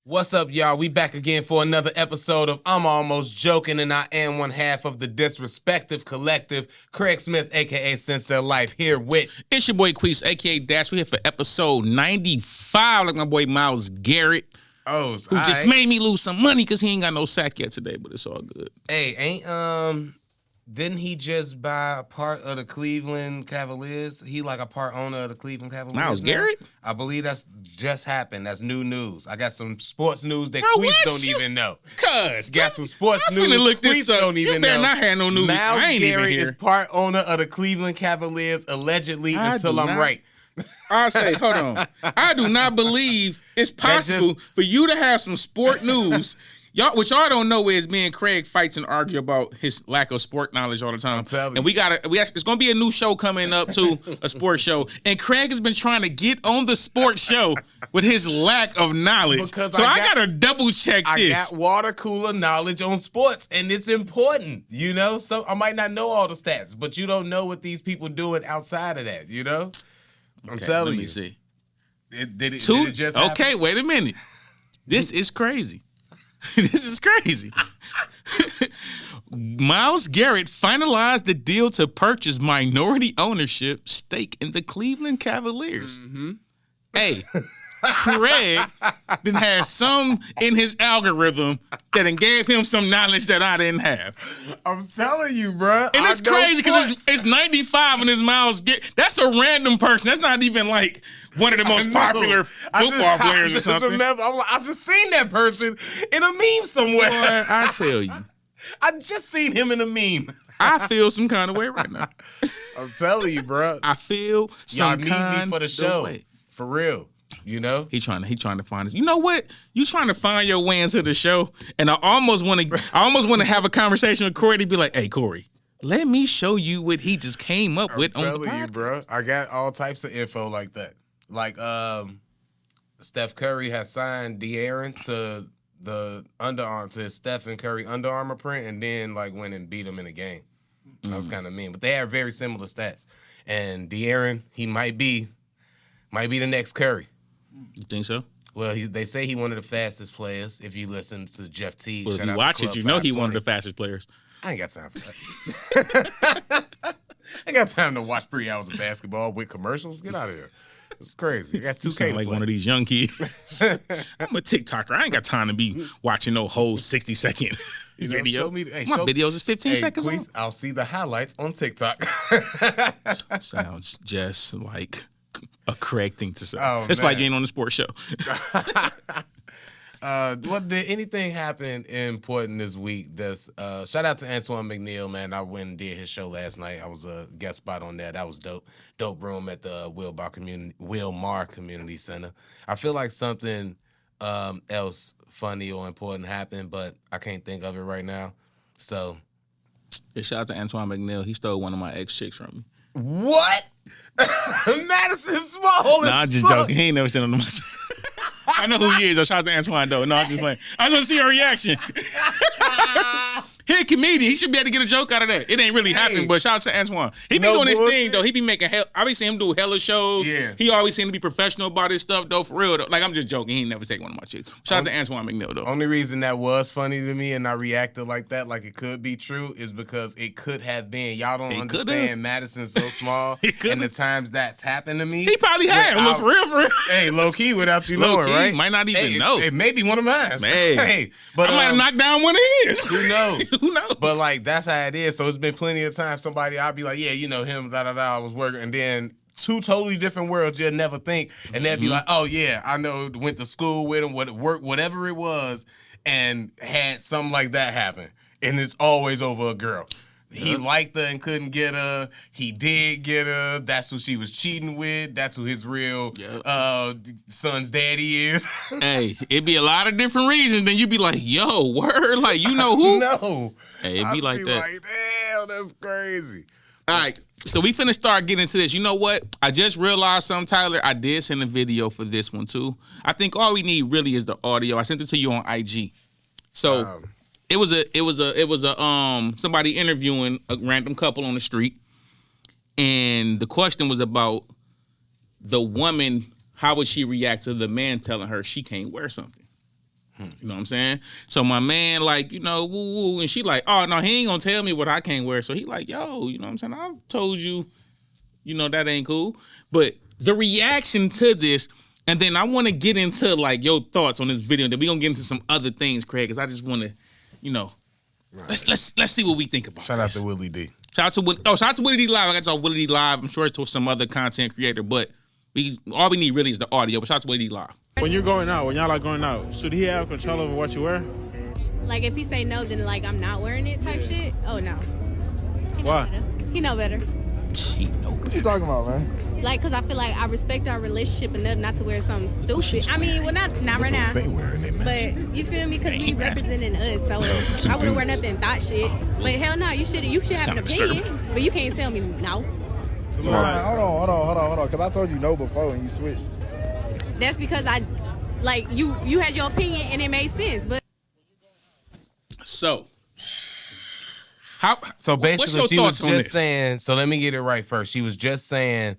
What's up, y'all? We back again for another episode of I'm Almost Joking, and I am one half of the Disrespective Collective, Craig Smith, a.k.a. Sincere Life, here with... It's your boy Queese, a.k.a. Dash. We're here for episode 95, like my boy Myles Garrett, who just made me lose some money because he ain't got no sack yet today, but it's all good. Hey, didn't he just buy a part of the Cleveland Cavaliers? He like a part owner of the Cleveland Cavaliers Myles now? Garrett? I believe that's just happened. That's new news. I got some sports news that Queese don't even know. Got some sports news look Queese this up. don't even you better know. not have no news. Myles I ain't Garrett even here. is part owner of the Cleveland Cavaliers, allegedly, until I'm right. I say, hold on. I do not believe it's possible for you to have some sport news. What y'all don't know is me and Craig fights and argue about his lack of sport knowledge all the time. I'm telling you. And it's gonna be a new show coming up too, a sports show. And Craig has been trying to get on the sports show with his lack of knowledge. Because I gotta double check this. I got water cooler knowledge on sports, and it's important. You know, so I might not know all the stats, but you don't know what these people doing outside of that. You know, I'm telling you. Let me see. Did it just happen? Okay, wait a minute. This is crazy. This is crazy. Myles Garrett finalized the deal to purchase minority ownership stake in the Cleveland Cavaliers. Mm-hmm. Hey, Craig done had some in his algorithm that done gave him some knowledge that I didn't have. I'm telling you, bro. And it's crazy because it's 95 and his Myles Garrett. That's a random person. That's not even like one of the most popular football players or something. I just seen that person in a meme somewhere. Boy, I tell you. I just seen him in a meme. I feel some kind of way right now. I'm telling you, bro. I feel some Y'all need me for the of show. way. For real. You know? He trying to find us. You know what? You trying to find your way into the show, and I almost want to have a conversation with Corey to be like, "Hey, Corey, let me show you what he just came up with on the podcast." I'm telling you, bro. I got all types of info like that. Like Steph Curry has signed De'Aaron to the underarm, to his Stephen Curry Under Armour print, and then like went and beat him in a game. That was kind of mean, but they have very similar stats. And De'Aaron, he might be the next Curry. You think so? Well, they say he one of the fastest players. If you listen to Jeff Teague, well, if you watch it, you know he one of the fastest players. I ain't got time for that. I ain't got time to watch 3 hours of basketball with commercials. Get out of here. It's crazy. I got 2K like one of these young kids. I'm a TikToker. I ain't got time to be watching no whole 60-second video. My videos is 15 seconds long. I'll see the highlights on TikTok. Sounds just like a Craig thing to say. Oh, that's why you ain't on the sports show. Did anything happen important this week? Shout out to Antoine McNeil, man. I went and did his show last night. I was a guest spot on that. That was dope. Dope room at the Wilmar Community Center. I feel like something else funny or important happened, but I can't think of it right now. So, yeah, shout out to Antoine McNeil. He stole one of my ex-chicks from me. What? Madison Small. No, I'm just joking. He ain't never seen him. I know who he is. Shout out to Antoine, though. No, I'm just playing. I want to see her reaction. He a comedian. He should be able to get a joke out of that. It ain't really happening, but shout out to Antoine. He be doing his thing, though. He be making I be seeing him do hella shows. Yeah. He always seem to be professional about his stuff, though, for real. Though. Like, I'm just joking. He ain't never taken one of my chicks. Shout out to Antoine McNeil, though. Only reason that was funny to me and I reacted like that, like it could be true, is because it could have been. Y'all don't understand Madison's so small and the times that's happened to me. He probably had. For real. Hey, low-key without you knowing, right? Might not even know. It may be one of mine. Hey, but I might have knocked down one of his. Who knows? Who knows? But like that's how it is. So it's been plenty of times I'll be like, yeah, you know him, I was working, and then two totally different worlds you'll never think, and they'd be like, oh yeah, I know, went to school with him, whatever it was, and had something like that happen, and it's always over a girl. He liked her and couldn't get her. He did get her. That's who she was cheating with. That's who his real son's daddy is. Hey, it'd be a lot of different reasons. Then you'd be like, yo, word? Like, you know who? No. Hey, it'd be like that. Like, damn, that's crazy. All right, so we finna start getting into this. You know what? I just realized something, Tyler. I did send a video for this one, too. I think all we need really is the audio. I sent it to you on IG. So... It was somebody interviewing a random couple on the street, and the question was about the woman. How would she react to the man telling her she can't wear something? You know what I'm saying? So my man, like, you know, woo woo, and she like, oh no, he ain't gonna tell me what I can't wear. So he like, yo, you know what I'm saying? I've told you, you know, that ain't cool. But the reaction to this, and then I want to get into like your thoughts on this video. Then we gonna get into some other things, Craig, because I just want to, you know, let's see what we think about. Shout out to Willie D. Shout out to Willie D Live. I got y'all Willie D Live. I'm sure it's to some other content creator, but all we need really is the audio. But shout out to Willie D Live. When you're going out, when y'all are going out, should he have control over what you wear? Like if he say no, then like I'm not wearing it type shit. Oh no. Why? He know better. He know better. What you talking about, man? Like, cause I feel like I respect our relationship enough not to wear something stupid. I mean, well, not right now. They wearing it, man. But you feel me? Cause we representing us, so I wouldn't wear nothing thought shit. But hell no, you should have an opinion, but you can't tell me no. Hold on. Cause I told you no before and you switched. That's because you had your opinion and it made sense, but. So basically, she was just saying. So let me get it right first. She was just saying,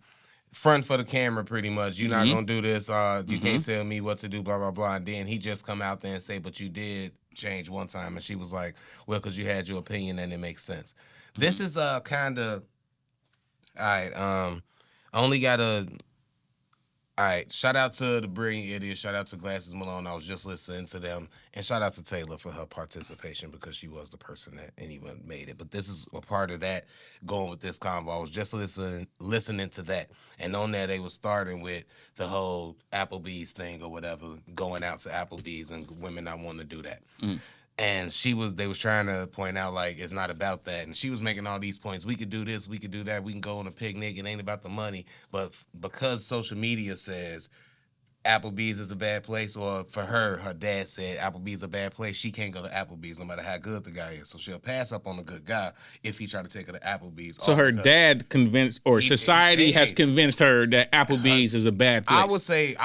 front for the camera, pretty much. You're not gonna do this. You can't tell me what to do. Blah blah blah. And then he just come out there and say, "But you did change one time." And she was like, "Well, because you had your opinion and it makes sense." This is kind of all right. I only got a. All right, shout out to the Brilliant Idiot. Shout out to Glasses Malone. I was just listening to them. And shout out to Taylor for her participation because she was the person that anyone made it. But this is a part of that going with this convo. I was just listening to that. And on there, they were starting with the whole Applebee's thing or whatever, going out to Applebee's and women not wanting to do that. And they was trying to point out, like, it's not about that. And she was making all these points. We could do this, we could do that, we can go on a picnic, it ain't about the money. But because social media says Applebee's is a bad place, or for her dad said Applebee's a bad place, she can't go to Applebee's no matter how good the guy is. So she'll pass up on a good guy if he try to take her to Applebee's. So her dad convinced, or society has convinced her that Applebee's is a bad place. I would say,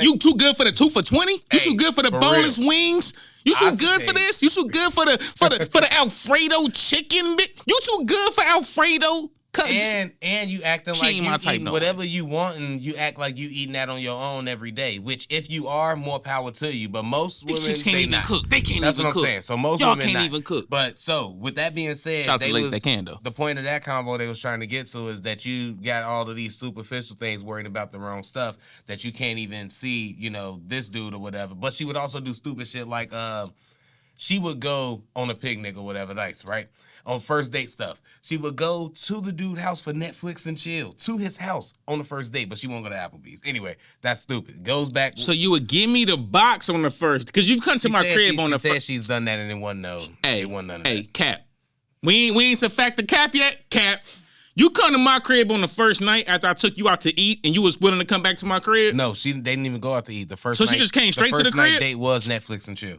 you too good for the 2 for $20? You too good for the boneless wings? You too good for this? You too good for the Alfredo chicken? You too good for Alfredo? And you acting like you eating whatever you want, and you act like you eating that on your own every day. Which, if you are, more power to you. But most women, these can't even cook. They can't That's even what cook. I'm saying. So most y'all women can't even cook. But so with that being said, they can though. The point of that convo they was trying to get to is that you got all of these superficial things, worrying about the wrong stuff that you can't even see. You know, this dude or whatever. But she would also do stupid shit like she would go on a picnic or whatever, nice, right? On first date stuff. She would go to the dude's house for Netflix and chill. To his house on the first date, but she won't go to Applebee's. Anyway, that's stupid. Goes back. So you would give me the box on the first, because you've come to my crib on the first. She's done that and it wasn't no. Hey, it wasn't none of that. Cap. We ain't factor Cap yet? Cap. You come to my crib on the first night after I took you out to eat and you was willing to come back to my crib? No, they didn't even go out to eat. The first so night, she just came straight to the crib? The first night date was Netflix and chill.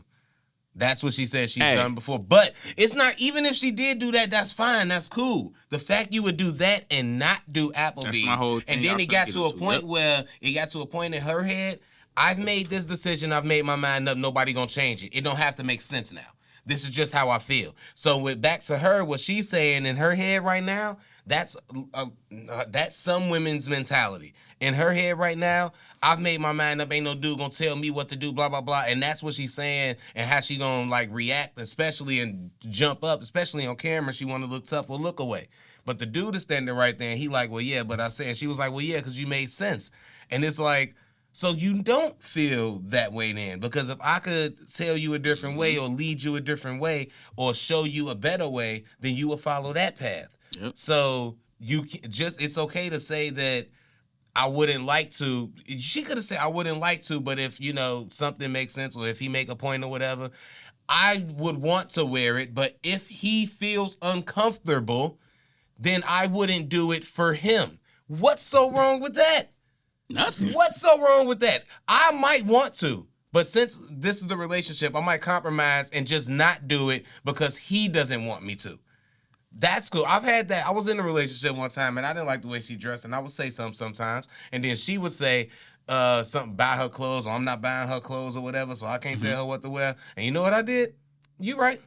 That's what she said she's done before. But it's not, even if she did do that, that's fine. That's cool. The fact you would do that and not do Applebee's. That's my whole thing. And then it got to a point where it got to a point in her head, I've made this decision. I've made my mind up. Nobody gonna change it. It don't have to make sense now. This is just how I feel. So with back to her, what she's saying in her head right now, that's some women's mentality. In her head right now, I've made my mind up. Ain't no dude gonna tell me what to do, blah, blah, blah. And that's what she's saying and how she gonna like react, especially and jump up, especially on camera. She wanna look tough or look away. But the dude is standing right there and he like, well, yeah, but I said, she was like, well, yeah, because you made sense. And it's like, so you don't feel that way then. Because if I could tell you a different way or lead you a different way or show you a better way, then you will follow that path. Yep. So it's okay to say that I wouldn't like to. She could have said I wouldn't like to, but if, something makes sense or if he make a point or whatever, I would want to wear it. But if he feels uncomfortable, then I wouldn't do it for him. What's so wrong with that? Nothing. What's so wrong with that? I might want to, but since this is the relationship, I might compromise and just not do it because he doesn't want me to. That's cool. I've had that. I was in a relationship one time and I didn't like the way she dressed, and I would say something sometimes, and then she would say something about her clothes, or I'm not buying her clothes or whatever, so I can't tell her what to wear. And you know what I did? You right.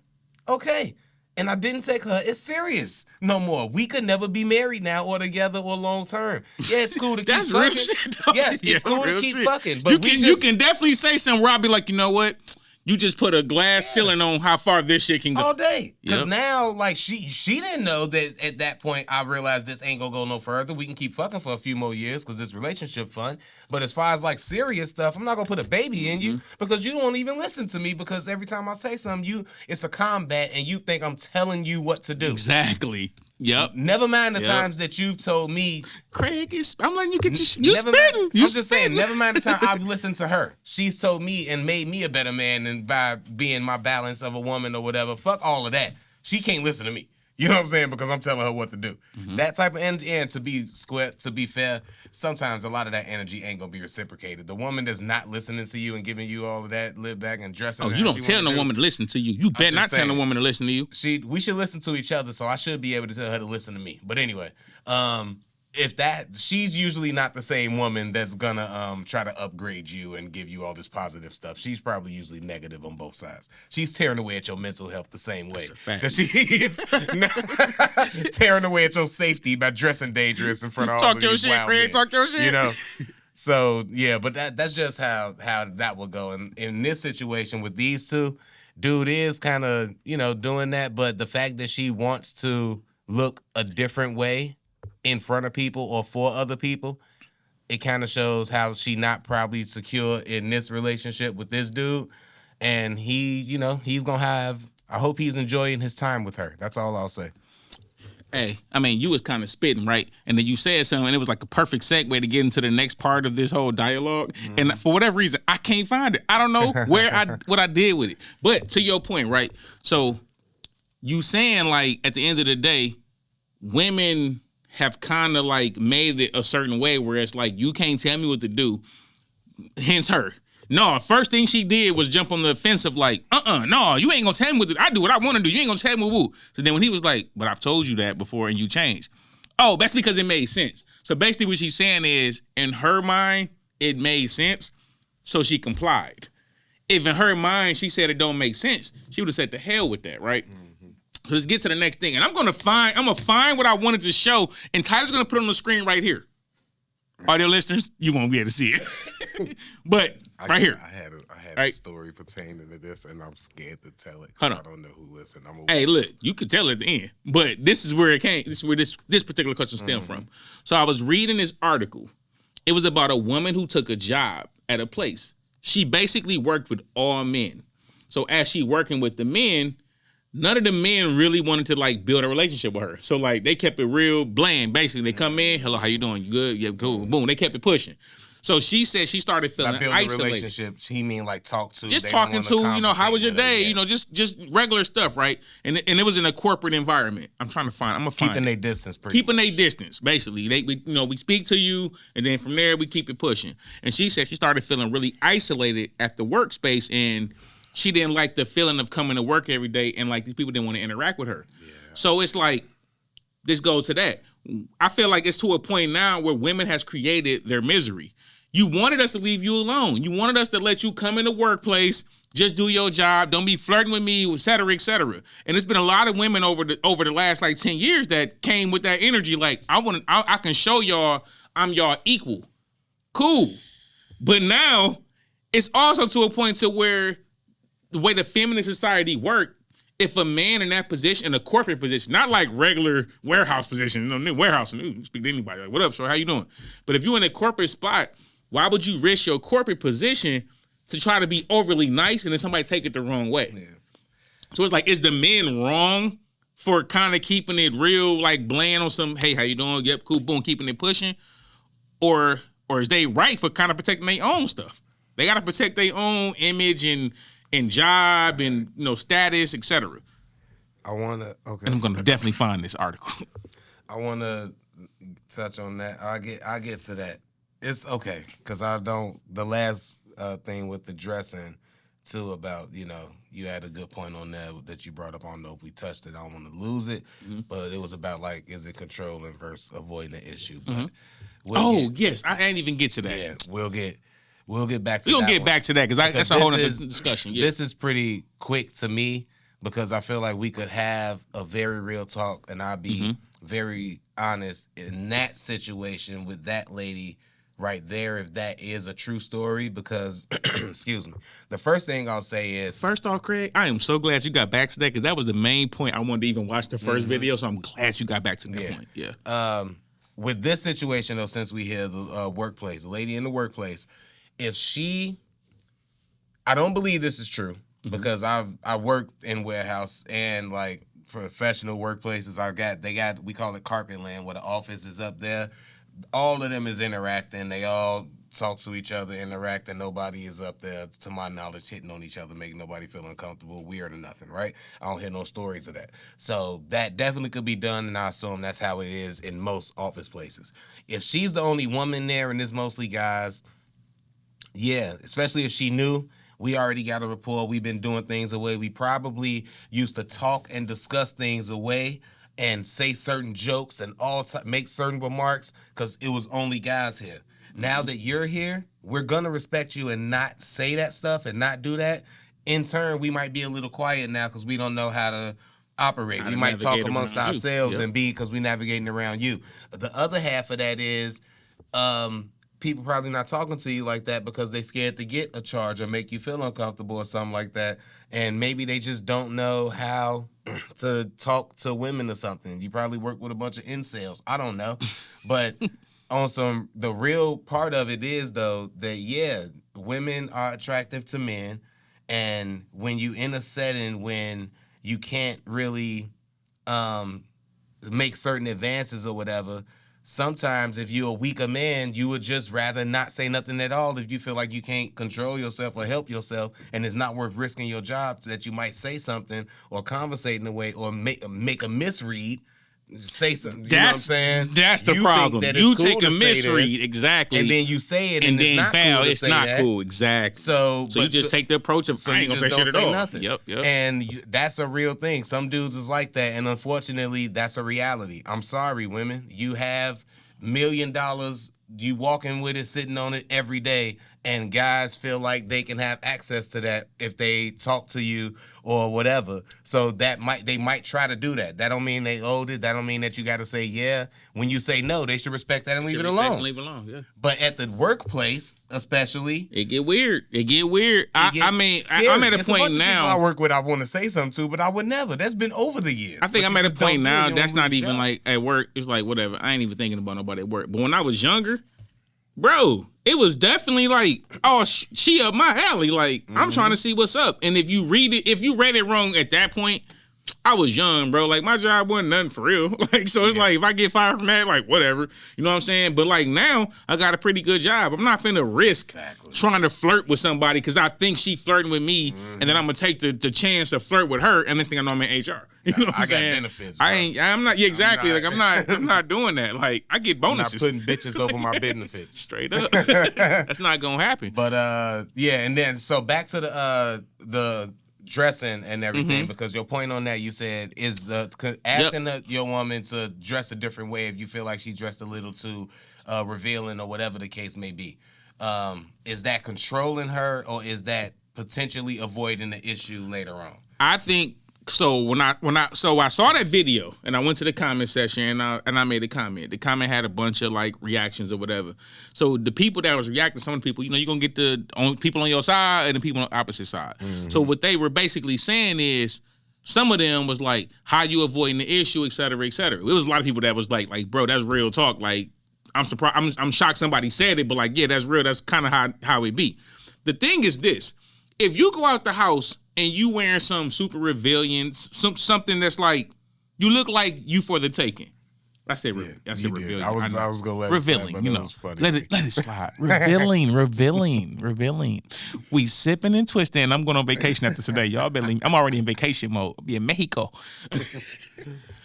Okay. And I didn't take her. It's serious no more. We could never be married now or together or long term. Yeah, it's cool to keep That's fucking. Real shit, though. Yes, it's cool to keep shit. fucking. But you can definitely say something where I'll be like, you know what? You just put a glass ceiling on how far this shit can go. All day. Because Yep. now, like, she didn't know that at that point I realized this ain't gonna go no further. We can keep fucking for a few more years because this relationship fun. But as far as, like, serious stuff, I'm not gonna put a baby in you because you don't even listen to me because every time I say something, it's a combat and you think I'm telling you what to do. Exactly. Yep. Never mind the times that you've told me, Craig, I'm letting you get you never spitting. mind, You I'm just saying, spitting. never mind the time I've listened to her. She's told me and made me a better man and by being my balance of a woman or whatever. Fuck all of that. She can't listen to me. You know what I'm saying? Because I'm telling her what to do. That type of energy, and to be fair, sometimes a lot of that energy ain't gonna be reciprocated. The woman that's not listening to you and giving you all of that, live back and dressing. Oh, you don't tell no woman to listen to you. You better not tell no woman to listen to you. We should listen to each other, so I should be able to tell her to listen to me. But anyway, she's usually not the same woman that's gonna try to upgrade you and give you all this positive stuff. She's probably usually negative on both sides. She's tearing away at your mental health the same way that she is tearing away at your safety by dressing dangerous in front of all of these wild men. Talk your shit. You know. So yeah, but that's just how that will go. And in this situation with these two, dude is kind of doing that, but the fact that she wants to look a different way in front of people or for other people, it kind of shows how she not probably secure in this relationship with this dude. And he's gonna have. I hope he's enjoying his time with her. That's all I'll say. Hey, I mean, you was kind of spitting, right? And then you said something, and it was like a perfect segue to get into the next part of this whole dialogue. And for whatever reason, I can't find it. I don't know what I did with it. But to your point, right? So you saying, like, at the end of the day, women have kind of like made it a certain way where it's like, you can't tell me what to do. Hence her. No, first thing she did was jump on the offensive like, no, you ain't gonna tell me what to do. I do what I want to do. You ain't gonna tell me what. So then when he was like, but I've told you that before and you changed. Oh, that's because it made sense. So basically what she's saying is, in her mind, it made sense, so she complied. If in her mind she said it don't make sense, she would have said to hell with that, right? So let's get to the next thing. And I'm gonna find what I wanted to show, and Tyler's gonna put it on the screen right here. Audio listeners, you won't be able to see it. But right here. I had a story pertaining to this, and I'm scared to tell it. Hold on. I don't know who listened. Hey, look, you could tell at the end, but this is where it came. This is where this particular question stemmed from. So I was reading this article. It was about a woman who took a job at a place. She basically worked with all men. So as she working with the men, none of the men really wanted to like build a relationship with her. So like they kept it real bland. Basically, they come in, hello, how you doing? You good? Yeah, cool. Boom. They kept it pushing. So she said she started feeling isolated. Relationship, he mean like talk to. Just talking to, how was your day? Just regular stuff, right? And it was in a corporate environment. I'm gonna find keeping their distance. Keeping their distance, basically. We speak to you, and then from there we keep it pushing. And she said she started feeling really isolated at the workspace, and she didn't like the feeling of coming to work every day, and like these people didn't want to interact with her. Yeah. So it's like this goes to that. I feel like it's to a point now where women has created their misery. You wanted us to leave you alone. You wanted us to let you come in the workplace, just do your job, don't be flirting with me, et cetera, et cetera. And there's been a lot of women over the last like 10 years that came with that energy. Like I can show y'all I'm y'all equal. Cool. But now it's also to a point to where the way the feminist society work, if a man in that position, in a corporate position, not like regular warehouse position, warehouse, speak to anybody, like, what up, sir, how you doing? But if you're in a corporate spot, why would you risk your corporate position to try to be overly nice and then somebody take it the wrong way? Yeah. So it's like, is the men wrong for kind of keeping it real, like bland on some, hey, how you doing? Yep, cool, boom, keeping it pushing? Or is they right for kind of protecting their own stuff? They got to protect their own image and job and status, etc. And I'm gonna definitely find this article. I wanna touch on that. I get to that. It's okay because the last thing with the dressing too about you had a good point on that you brought up. I don't know if we touched it. I don't want to lose it, but it was about like, is it controlling versus avoiding the issue? But yes, I ain't even get to that. Yeah, we'll get back to that. We'll get back to that because that's a whole other discussion. Yeah. This is pretty quick to me because I feel like we could have a very real talk, and I'll be very honest in that situation with that lady right there if that is a true story because, excuse me, the first thing I'll say is... First off, Craig, I am so glad you got back to that because that was the main point I wanted to even watch the first video, so I'm glad you got back to that point. Yeah. With this situation, though, since we hear the workplace, the lady in the workplace, if she... I don't believe this is true because I worked in warehouse and, like, professional workplaces. We call it carpet land where the office is up there. All of them is interacting. They all talk to each other, interact, and nobody is up there, to my knowledge, hitting on each other, making nobody feel uncomfortable, weird or nothing, right? I don't hear no stories of that. So that definitely could be done, and I assume that's how it is in most office places. If she's the only woman there and it's mostly guys, yeah, especially if she knew, we already got a rapport, we've been doing things away, we probably used to talk and discuss things away and say certain jokes and make certain remarks because it was only guys here. Now that you're here, we're going to respect you and not say that stuff and not do that. In turn, we might be a little quiet now because we don't know how to operate. We might talk amongst ourselves and because we're navigating around you. The other half of that is people probably not talking to you like that because they scared to get a charge or make you feel uncomfortable or something like that. And maybe they just don't know how to talk to women or something. You probably work with a bunch of incels. I don't know. But the real part of it is, though, that, yeah, women are attractive to men. And when you in a setting when you can't really make certain advances or whatever, sometimes if you're a weaker man, you would just rather not say nothing at all if you feel like you can't control yourself or help yourself and it's not worth risking your job so that you might say something or conversate in a way or make a misread. Say something. You know what I'm saying? That's the problem. You take a misread, exactly. And then you say it and then it's not cool. It's not cool, exactly. So you just take the approach of I ain't gonna say shit at all. Nothing. Yep. And that's a real thing. Some dudes is like that, and unfortunately, that's a reality. I'm sorry, women. You have $1 million. You walking with it, sitting on it every day, and guys feel like they can have access to that if they talk to you or whatever. So they might try to do that. That don't mean they owed it. That don't mean that you got to say yeah. When you say no, they should respect that and leave it alone. Leave it alone, yeah. But at the workplace, especially, it get weird. I'm at a point now. I work with, I want to say something to, but I would never. That's been over the years. I think I'm at a point now that's not even like at work. It's like whatever. I ain't even thinking about nobody at work. But when I was younger, bro, it was definitely like, oh, she up my alley. Like, I'm trying to see what's up. And if you read it wrong at that point, I was young, bro. Like, my job wasn't nothing for real. Like, so it's like, if I get fired from that, like, whatever. You know what I'm saying? But, like, now, I got a pretty good job. I'm not finna risk trying to flirt with somebody because I think she flirting with me, and then I'm gonna take the chance to flirt with her, and this thing I know I'm in HR. You know what I'm saying? I got benefits, bro. I'm not, yeah, exactly. I'm not doing that. Like, I get bonuses. I'm not putting bitches over my benefits. Straight up. That's not gonna happen. But, yeah, and then, so back to the dressing and everything, because your point on that, you said, is asking your woman to dress a different way if you feel like she dressed a little too revealing or whatever the case may be. Is that controlling her or is that potentially avoiding the issue later on? I think so. When I saw that video and I went to the comment section and I made a comment. The comment had a bunch of like reactions or whatever. So the people that was reacting, some of the people, you're gonna get the people on your side and the people on the opposite side. So what they were basically saying is, some of them was like, how you avoiding the issue, et cetera, et cetera. It was a lot of people that was like, bro, that's real talk. Like, I'm surprised. I'm shocked somebody said it, but like, yeah, that's real. That's kind of how it be. The thing is this: if you go out the house and you wearing some super revealing, something that's like, you look like you for the taking. I said revealing. I was gonna let revealing. It slide, let it slide. revealing. We sipping and twisting. I'm going on vacation after today. Y'all I'm already in vacation mode. I'll be in Mexico.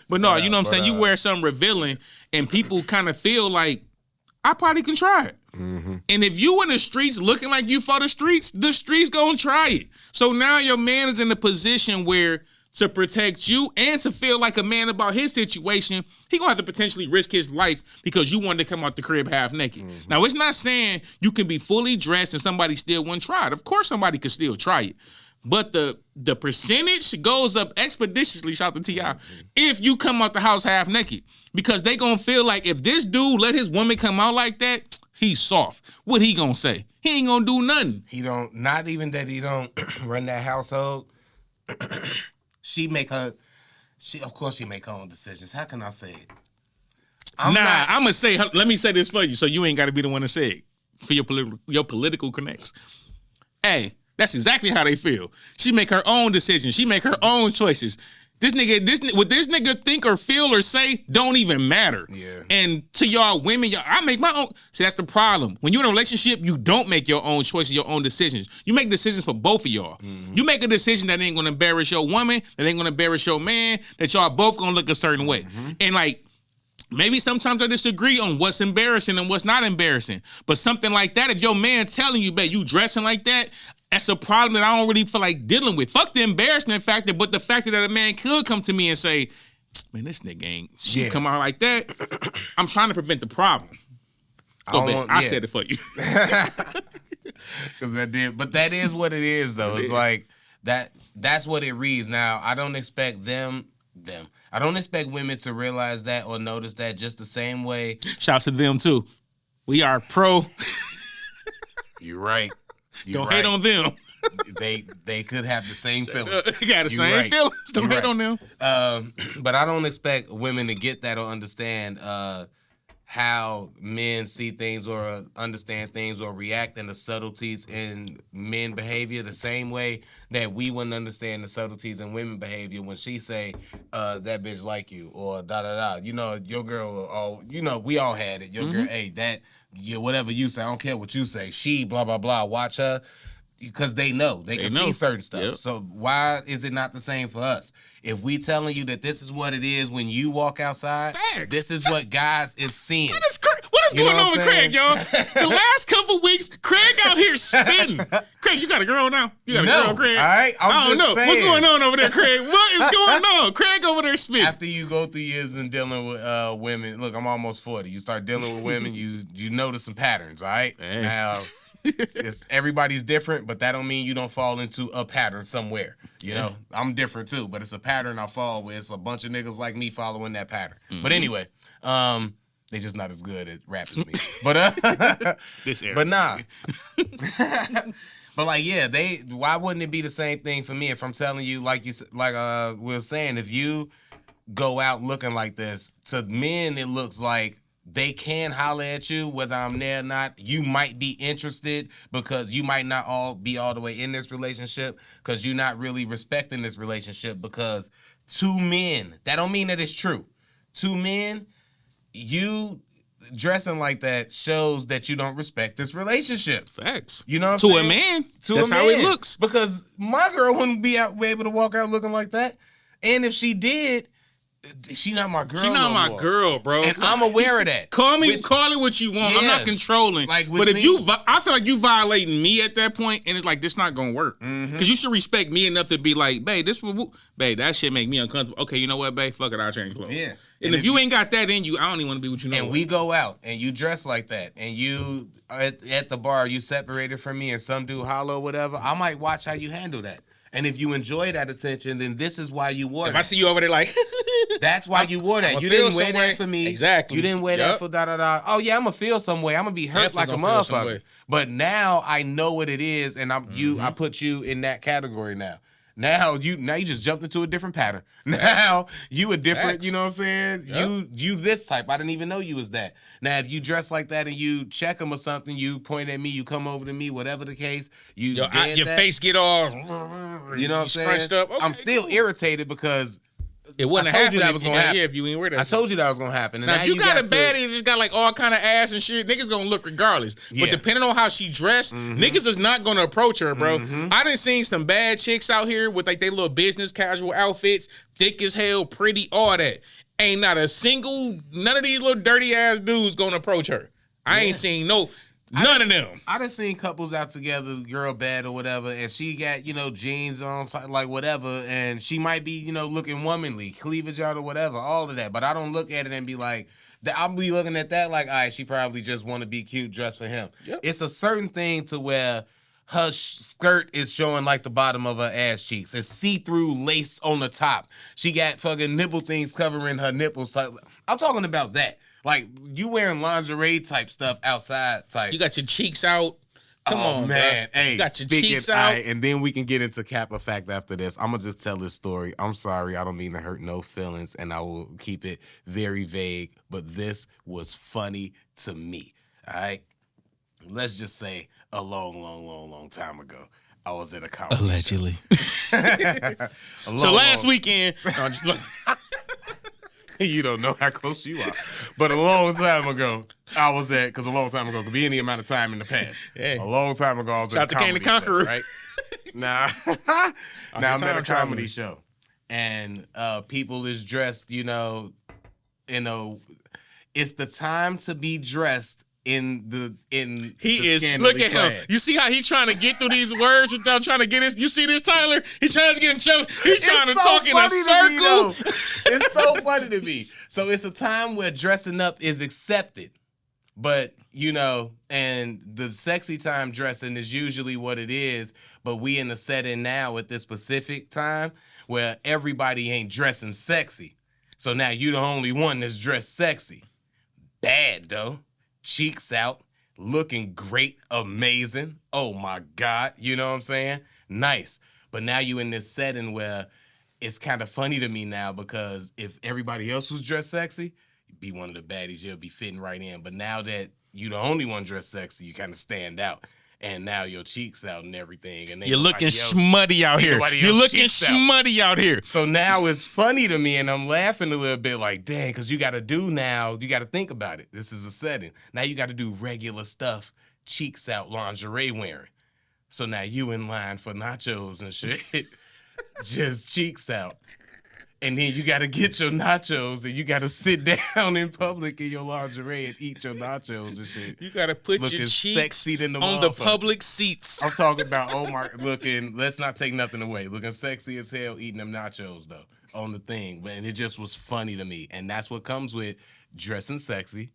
But no, you know what I'm saying? You wear something revealing and people kind of feel like, I probably can try it. And if you in the streets looking like you for the streets gonna try it. So now your man is in a position where to protect you and to feel like a man about his situation, he gonna have to potentially risk his life because you wanted to come out the crib half naked. Now, it's not saying you can be fully dressed and somebody still wouldn't try it. Of course somebody could still try it. But the percentage goes up expeditiously, shout to T.I., if you come out the house half naked. Because they gonna feel like if this dude let his woman come out like that, He's soft. What he gonna say? He ain't gonna do nothing. He don't. Not even that he don't run that household. She make her. Of course, she make her own decisions. How can I say it? I'm gonna say. Let me say this for you, so you ain't got to be the one to say it for your political connects. Hey, that's exactly how they feel. She make her own decisions. She make her own choices. What this nigga think or feel or say don't even matter. Yeah. And to y'all women, I make my own. See, that's the problem. When you're in a relationship, you don't make your own choices, your own decisions. You make decisions for both of y'all. Mm-hmm. You make a decision that ain't gonna embarrass your woman, that ain't gonna embarrass your man, that y'all both gonna look a certain way. Mm-hmm. And like, maybe sometimes I disagree on what's embarrassing and what's not embarrassing. But something like that, if your man's telling you, babe, you dressing like that, that's a problem that I don't really feel like dealing with. Fuck the embarrassment factor, but the fact that a man could come to me and say, man, this nigga ain't shit come out like that. I'm trying to prevent the problem. I said it for you. Because that did, but that is what it is, though. It's like that's what it reads. Now, I don't expect I don't expect women to realize that or notice that just the same way. Shouts to them, too. We are pro. You're right. Don't hate on them. They could have the same feelings. They got the same feelings. Don't hate on them. But I don't expect women to get that or understand how men see things or understand things or react in the subtleties in men behavior the same way that we wouldn't understand the subtleties in women behavior when she say that bitch like you or da-da-da. You know, your girl, we all had it. Your girl, hey, that, whatever you say, I don't care what you say. She, blah, blah, blah. Watch her. Because they know. They can see certain stuff. Yep. So why is it not the same for us? If we telling you that this is what it is when you walk outside, this is what guys is seeing. What is going on with Craig, y'all? The last couple weeks, Craig out here spitting. Craig, you got a girl now? You got a girl, Craig? All right, I don't know. Saying. What's going on over there, Craig? What is going on? Craig over there spitting. After you go through years in dealing with women, look, I'm almost 40. You start dealing with women, you notice some patterns, all right? Hey. Now, everybody's different, but that don't mean you don't fall into a pattern somewhere. You know, I'm different too, but it's a pattern I fall with. It's a bunch of niggas like me following that pattern. Mm-hmm. But anyway, they just not as good at rap as me. But this era. But nah. But like, yeah, why wouldn't it be the same thing for me if I'm telling you, like we were saying, if you go out looking like this, to men it looks like they can holler at you whether I'm there or not. You might be interested because you might not be all the way in this relationship because you're not really respecting this relationship because two men, that don't mean that it's true. Two men, you dressing like that shows that you don't respect this relationship. Facts. You know what I'm saying? To a man. To that's a man. How it looks. Because my girl wouldn't be able to walk out looking like that. And if she did, she not my girl. She not my girl, bro. And I'm aware of that. Call it what you want. Yeah. I'm not controlling. But if I feel like you violating me at that point, and it's like this not gonna work. Because you should respect me enough to be like, babe, that shit make me uncomfortable. Okay, you know what, babe? Fuck it, I'll change clothes. Yeah. And if you ain't got that in you, I don't even want to be with you. And we go out and you dress like that, and you at the bar, you separated from me, and some dude holler or whatever. I might watch how you handle that. And if you enjoy that attention, then this is why you wore that. If I see you over there like... That's why you wore that. You didn't wear that for me. Exactly. You didn't wear that for da-da-da. Oh, yeah, I'm going to feel some way. I'm going to be hurt like a motherfucker. But now I know what it is, and I put you in that category now. Now you just jumped into a different pattern. Now you a different, you know what I'm saying? Yep. You this type. I didn't even know you was that. Now if you dress like that and you check them or something, you point at me, you come over to me, whatever the case, your face get all, you know what I'm saying? Up. Okay, I'm still irritated because it wouldn't have happened if you ain't wear that. I told you that was gonna happen. And now if you got a baddie and just got like all kind of ass and shit, niggas gonna look regardless. Yeah. But depending on how she dressed, niggas is not gonna approach her, bro. I done seen some bad chicks out here with like they little business casual outfits, thick as hell, pretty, all that. Ain't not a single, none of these little dirty ass dudes gonna approach her. I ain't seen none of them. I done seen couples out together, girl bad or whatever, and she got, jeans on, like whatever, and she might be, looking womanly, cleavage out or whatever, all of that. But I don't look at it and be like, I'll be looking at that like, all right, she probably just want to be cute dressed for him. Yep. It's a certain thing to where her skirt is showing like the bottom of her ass cheeks. It's see-through lace on the top. She got fucking nipple things covering her nipples. I'm talking about that. Like, you wearing lingerie type stuff outside type. You got your cheeks out. Come on, man. Bro. Hey, you got your cheeks out. And then we can get into Cap or Fact after this. I'm going to just tell this story. I'm sorry. I don't mean to hurt no feelings, and I will keep it very vague, but this was funny to me. All right? Let's just say a long time ago, I was at a comedy Allegedly. So last weekend... No, you don't know how close you are. But a long time ago, I was at, because a long time ago could be any amount of time in the past. Yeah. A long time ago, I was Shout at a comedy to Kane the Conqueror. show, right? Now I'm at a comedy show. And people is dressed, it's the time to be dressed He is. Look at him. You see how he's trying to get through these words without trying to get his. You see this, Tyler? He's trying to get in trouble. He's trying to talk in a circle. It's so funny to me. So it's a time where dressing up is accepted, but and the sexy time dressing is usually what it is. But we in the setting now at this specific time where everybody ain't dressing sexy. So now you the only one that's dressed sexy. Bad though. Cheeks out, looking great, amazing. Oh my God, you know what I'm saying? Nice. But now you in this setting where it's kind of funny to me now because if everybody else was dressed sexy, you'd be one of the baddies, you'll be fitting right in. But now that you the only one dressed sexy, you kind of stand out. And now your cheeks out and everything. And you're looking smutty out here. You're looking smutty out here. So now it's funny to me, and I'm laughing a little bit like, dang, because you got to think about it. This is a setting. Now you got to do regular stuff, cheeks out, lingerie wearing. So now you in line for nachos and shit, just cheeks out. And then you got to get your nachos and you got to sit down in public in your lingerie and eat your nachos and shit. You got to put looking your cheeks sexy than on the public seats. I'm talking about, let's not take nothing away. Looking sexy as hell, eating them nachos, though, on the thing. And it just was funny to me. And that's what comes with dressing sexy.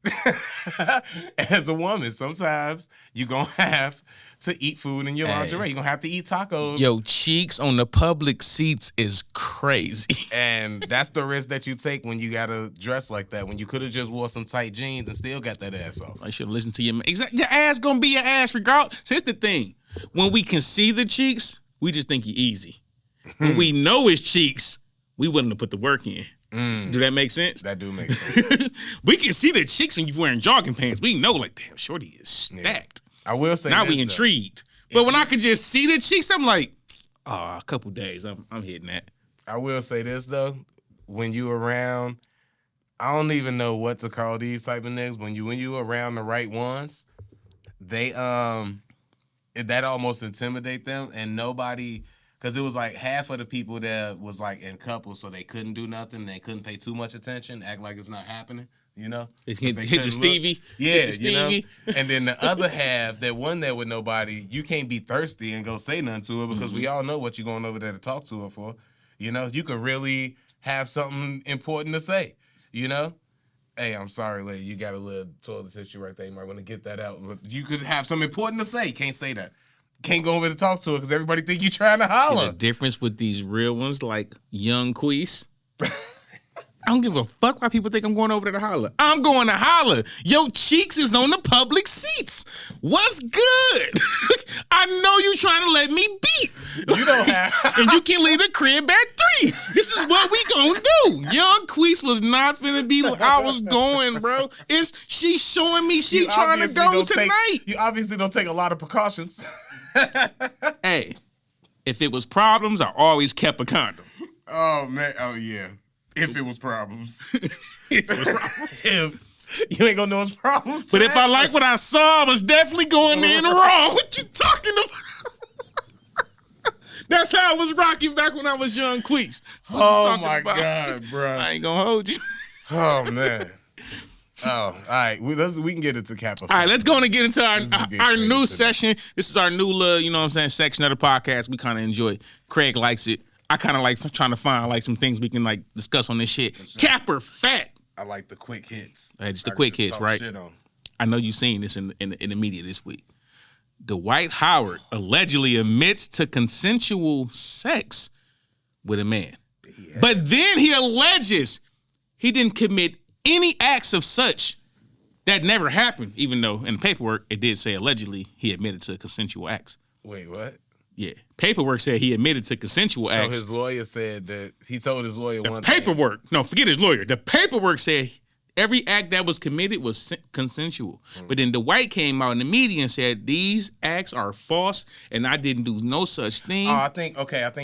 As a woman, sometimes you're going to have to eat food in your lingerie. You're going to have to eat tacos. Yo, cheeks on the public seats is crazy. And that's the risk that you take when you got to dress like that, when you could have just wore some tight jeans and still got that ass off. I should have listened to your man. Exactly. Your ass going to be your ass regardless. So here's the thing. When we can see the cheeks, we just think he easy. When we know his cheeks, we willing to put the work in. Do that make sense? That do make sense. We can see the cheeks when you're wearing jogging pants. We know, like, damn, shorty is stacked. I will say now this, we intrigued. But when I could just see the cheeks, I'm like, a couple days, I'm hitting that. I will say this though, when you around, I don't even know what to call these type of niggas. When you around the right ones, they that almost intimidate them, and nobody. Because it was like half of the people that was like in couples, so they couldn't do nothing. They couldn't pay too much attention, act like it's not happening, Hit the Stevie. Yeah, the Stevie. And then the other half that wasn't there with nobody, you can't be thirsty and go say nothing to her because we all know what you're going over there to talk to her for. You could really have something important to say, Hey, I'm sorry, lady, you got a little toilet tissue right there. You might want to get that out. But you could have something important to say. Can't say that. Can't go over to talk to her because everybody think you trying to holler. See the difference with these real ones, like young Queese. I don't give a fuck why people think I'm going over there to holler. I'm going to holler. Your cheeks is on the public seats. What's good? I know you trying to let me beat. You don't have. And you can leave the crib at 3. This is what we gonna do. Young Queese was not finna be where I was going, bro. She's showing me she trying to go tonight. You obviously don't take a lot of precautions. Hey, if it was problems, I always kept a condom. Oh, man. Oh, yeah. If it was problems. If you ain't gonna know it's problems. But if I like what I saw, I was definitely going in wrong. What you talking about? That's how I was rocking back when I was young Queese. Oh, my God, bro. I ain't gonna hold you. Oh, man. Oh, all right. We can get into Kappa. All right, let's go and get into our new session. This is our new little, section of the podcast. We kind of enjoy it. Craig likes it. I kind of like trying to find like some things we can like discuss on this shit. Cap or fat? I like the quick hits. Hey, it's the quick hits, right? I know you seen this in the media this week. Dwight Howard allegedly admits to consensual sex with a man. Yeah. But then he alleges he didn't commit any acts of such that never happened, even though in the paperwork it did say allegedly he admitted to consensual acts. Wait, what? Yeah. Paperwork said he admitted to consensual acts. So his lawyer said that he told his lawyer one paperwork. No, forget his lawyer. The paperwork said every act that was committed was consensual. But then Dwight came out in the media and said these acts are false and I didn't do no such thing. Oh, I think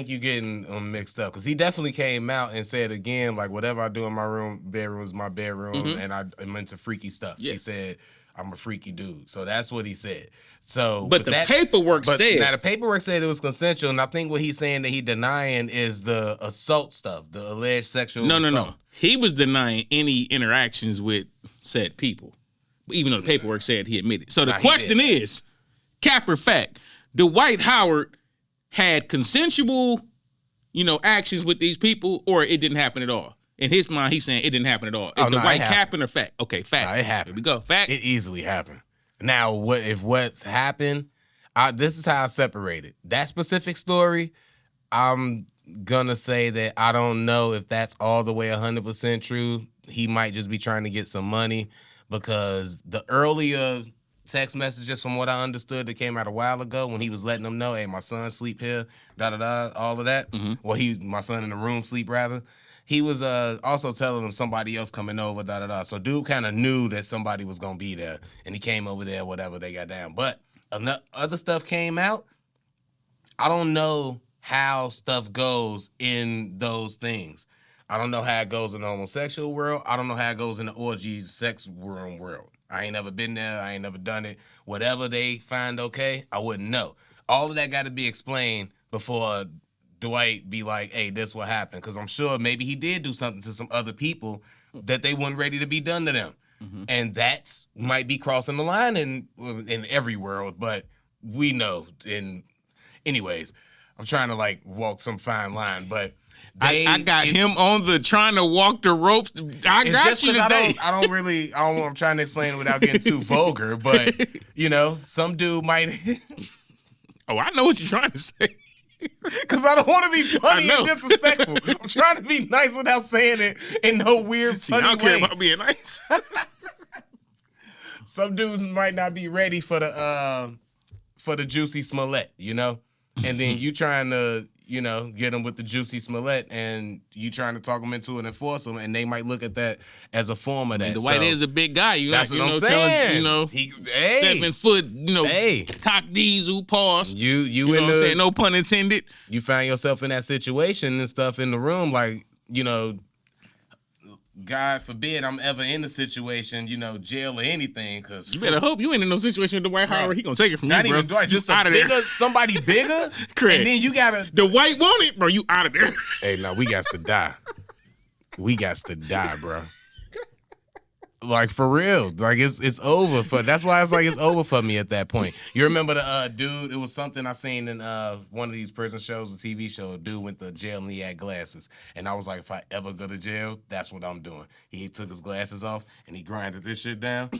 you're getting them mixed up because he definitely came out and said again, like, whatever I do in my bedroom is my bedroom, and I'm into freaky stuff. Yeah. He said, I'm a freaky dude. So that's what he said. So, but the paperwork said. Now, the paperwork said it was consensual, and I think what he's saying that he denying is the assault stuff, the alleged sexual assault. No. He was denying any interactions with said people, even though the paperwork said he admitted. So the question is, cap or fact, Dwight Howard had consensual, actions with these people, or it didn't happen at all? In his mind, he's saying it didn't happen at all. Is Dwight capping or fact? Okay, fact. No, it happened. Here we go. Fact. It easily happened. Now, what's happened, this is how I separate it. That specific story, I'm gonna say that I don't know if that's all the way 100% true. He might just be trying to get some money because the earlier text messages, from what I understood, that came out a while ago when he was letting them know, hey, my son sleep here, all of that. Mm-hmm. Well, my son in the room sleep rather. He was also telling them somebody else coming over, So dude kind of knew that somebody was gonna be there, and he came over there, whatever they got down. But other stuff came out. I don't know how stuff goes in those things. I don't know how it goes in the homosexual world. I don't know how it goes in the orgy sex room world. I ain't never been there. I ain't never done it. Whatever they find okay, I wouldn't know. All of that got to be explained before Dwight be like, hey, this what happened. Because I'm sure maybe he did do something to some other people that they weren't ready to be done to them. Mm-hmm. And that might be crossing the line in every world, but we know. Anyways, I'm trying to walk some fine line, but I got him on the trying to walk the ropes. I got you today. I'm trying to explain it without getting too vulgar, but some dude might. Oh, I know what you're trying to say. Because I don't want to be funny and disrespectful. I'm trying to be nice without saying it in no weird, funny way. I don't care about being nice. Some dudes might not be ready for the juicy Smollett, And then you trying to, get them with the juicy Smollett, and you trying to talk them into it and force them, and they might look at that as a form of that. Dwight is a big guy. That's what I'm saying. 7 foot, cock diesel, pause. You know what I'm saying? No pun intended. You find yourself in that situation and stuff in the room, God forbid I'm ever in the situation, jail or anything. Cause you better hope you ain't in no situation with Dwight Howard. He gonna take it from you, bro. Not even Dwight, just somebody bigger. Correct. And then you gotta. Dwight want it, bro. You out of there. Hey, no, we got to die. We got to die, bro. For real. It's over that's why it's over for me at that point. You remember the dude, it was something I seen in one of these prison shows, a TV show. A dude went to jail and he had glasses. And I was like, if I ever go to jail, that's what I'm doing. He took his glasses off and he grinded this shit down.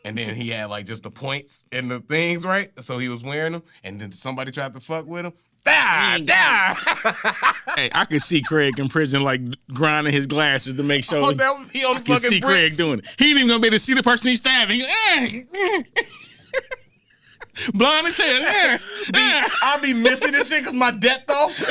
And then he had just the points and the things, right? So he was wearing them. And then somebody tried to fuck with him. Die! Hey, I can see Craig in prison grinding his glasses to make sure. That would be on the fucking fucking Craig doing it. He ain't even gonna be able to see the person he's stabbing. Blind as hell. I'll be missing this shit because my depth off.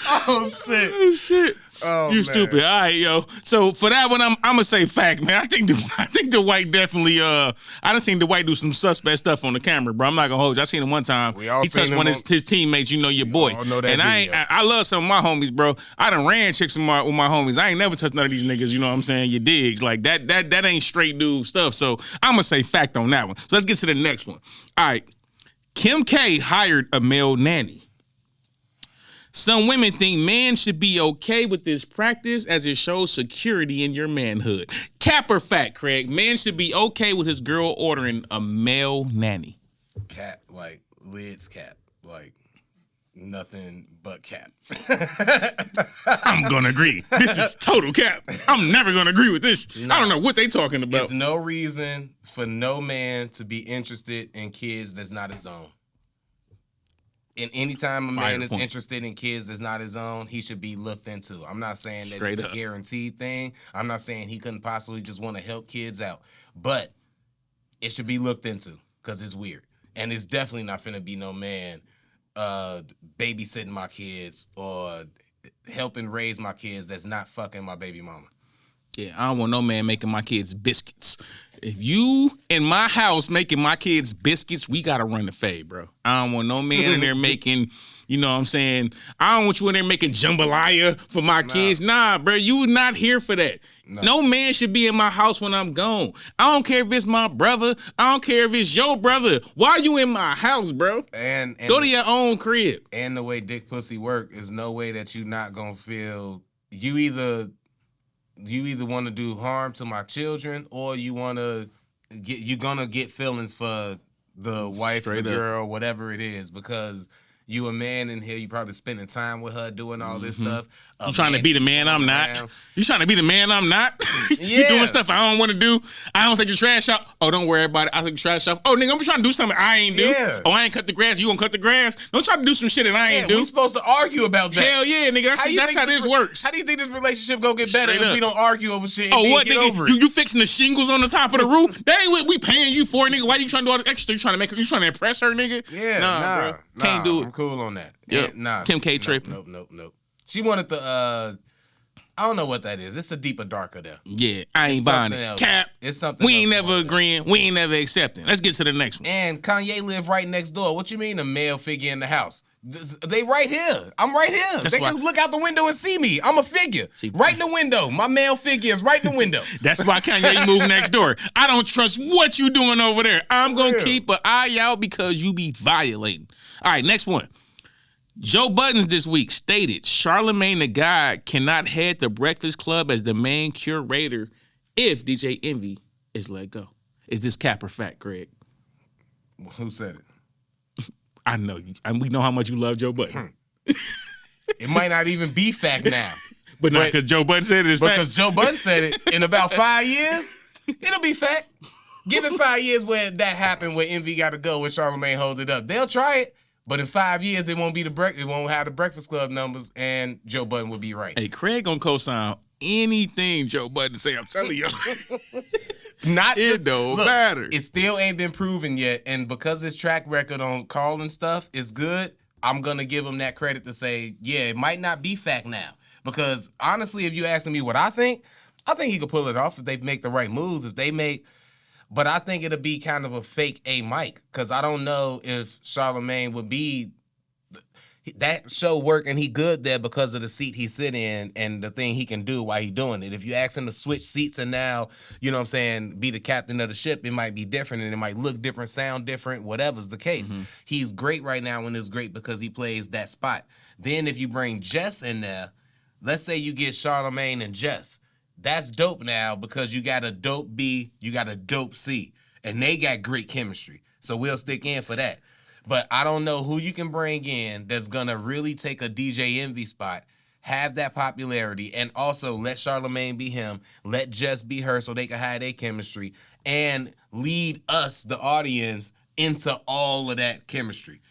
Oh shit. Oh, you stupid. All right, yo. So for that one, I'm gonna say fact, man. I think Dwight definitely. I done seen Dwight do some suspect stuff on the camera, bro. I'm not gonna hold you. I seen him one time. He touched one of his teammates. Your boy. And I love some of my homies, bro. I done ran chicks with my homies. I ain't never touched none of these niggas. You know what I'm saying? You digs that ain't straight dude stuff. So I'm gonna say fact on that one. So let's get to the next one. All right, Kim K hired a male nanny. Some women think men should be okay with this practice as it shows security in your manhood. Cap or fact, Craig? Man should be okay with his girl ordering a male nanny. Cap, lids cap, nothing but cap. I'm gonna agree. This is total cap. I'm never gonna agree with this. I don't know what they talking about. There's no reason for no man to be interested in kids that's not his own. And anytime a man is interested in kids that's not his own, he should be looked into. I'm not saying that it's a guaranteed thing. I'm not saying he couldn't possibly just want to help kids out. But it should be looked into because it's weird. And it's definitely not finna be no man babysitting my kids or helping raise my kids that's not fucking my baby mama. Yeah, I don't want no man making my kids biscuits. If you in my house making my kids biscuits, we gotta run the fade, bro. I don't want no man in there making, you know what I'm saying? I don't want you in there making jambalaya for my kids. Nah, bro, you not here for that. No man should be in my house when I'm gone. I don't care if it's my brother. I don't care if it's your brother. Why you in my house, bro? And go to your own crib. And the way dick pussy work is no way that you not gonna feel you either want to do harm to my children or you're gonna get feelings for the wife or the girl, whatever it is, because you a man in here, you probably spending time with her doing all this stuff. You trying to be the man I'm not? You trying to be the man I'm not? You doing stuff I don't want to do. I don't take the trash out. Oh, don't worry about it. I take the trash out. Oh, nigga, I'm trying to do something I ain't do. Yeah. Oh, I ain't cut the grass. You gonna cut the grass? Don't try to do some shit that I ain't do. We supposed to argue about that. Hell yeah, nigga. That's how this works. How do you think this relationship gonna get better if we don't argue over shit? Oh, what, nigga? You fixing the shingles on the top of the roof? That ain't what we paying you for, nigga. Why you trying to do all the extra? You trying to impress her, nigga? Yeah, nah, bro. Can't do it. I'm cool on that. Yep. Nah, Kim K tripping. Nope. She wanted the I don't know what that is. It's a deeper, darker there. Yeah, I ain't buying it. Cap. It's something. We ain't never agreeing. We ain't never accepting. Let's get to the next one. And Kanye live right next door. What you mean a male figure in the house? They right here. I'm right here. They can look out the window and see me. I'm a figure. Right in the window. My male figure is right in the window. That's why Kanye moved next door. I don't trust what you doing over there. I'm going to keep an eye out because you be violating. All right, next one. Joe Budden this week stated Charlamagne the God cannot head the Breakfast Club as the main curator if DJ Envy is let go. Is this cap or fact, Greg? Who said it? I know you. We know how much you love Joe Budden. It might not even be fact now. But not because Joe Budden said it. Because Joe Budden said it in about 5 years, it'll be fact. Give it 5 years where that happened, where Envy got to go, when Charlamagne hold it up. They'll try it. But in 5 years, it won't have the Breakfast Club numbers, and Joe Budden will be right. Hey, Craig gonna co-sign anything Joe Budden say. I'm telling you. It don't matter. It still ain't been proven yet, and because his track record on calling stuff is good, I'm gonna give him that credit to say, yeah, it might not be fact now. Because honestly, if you asking me what I think he could pull it off if they make the right moves. But I think it'll be kind of a fake A Mike, because I don't know if Charlamagne would be that show working. He good there because of the seat he sit in and the thing he can do while he doing it. If you ask him to switch seats and now, you know what I'm saying, be the captain of the ship, it might be different and it might look different, sound different, whatever's the case. Mm-hmm. He's great right now and it's great because he plays that spot. Then if you bring Jess in there, let's say you get Charlamagne and Jess. That's dope now because you got a dope B, you got a dope C, and they got great chemistry. So we'll stick in for that. But I don't know who you can bring in that's going to really take a DJ Envy spot, have that popularity, and also let Charlamagne be him, let Jess be her so they can have their chemistry, and lead us, the audience, into all of that chemistry.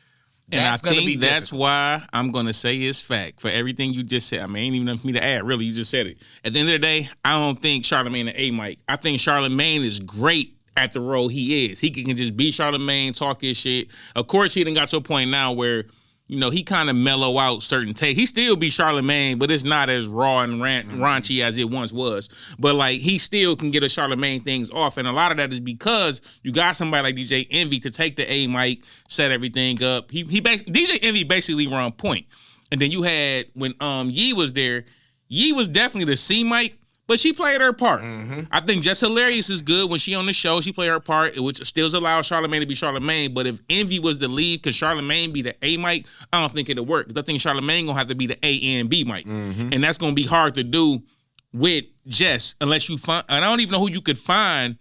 And I think that's why I'm going to say it's fact for everything you just said. I mean, ain't even enough for me to add, really. You just said it. At the end of the day, I don't think Charlamagne an A Mike. I think Charlamagne is great at the role he is. He can just be Charlamagne, talk his shit. Of course, he done got to a point now where, you know, he kind of mellow out certain takes. He still be Charlamagne, but it's not as raw and raunchy as it once was. But, like, he still can get a Charlamagne things off. And a lot of that is because you got somebody like DJ Envy to take the A mic, set everything up. DJ Envy basically run point. And then you had, when Yee was there, Yee was definitely the C mic, but she played her part. Mm-hmm. I think Just Hilarious is good. When she on the show, she played her part, which still allows Charlamagne to be Charlamagne. But if Envy was the lead, could Charlamagne be the A mic? I don't think it'll work. Because I think Charlamagne going to have to be the A and B mic. Mm-hmm. And that's going to be hard to do with Jess unless you find, and I don't even know who you could find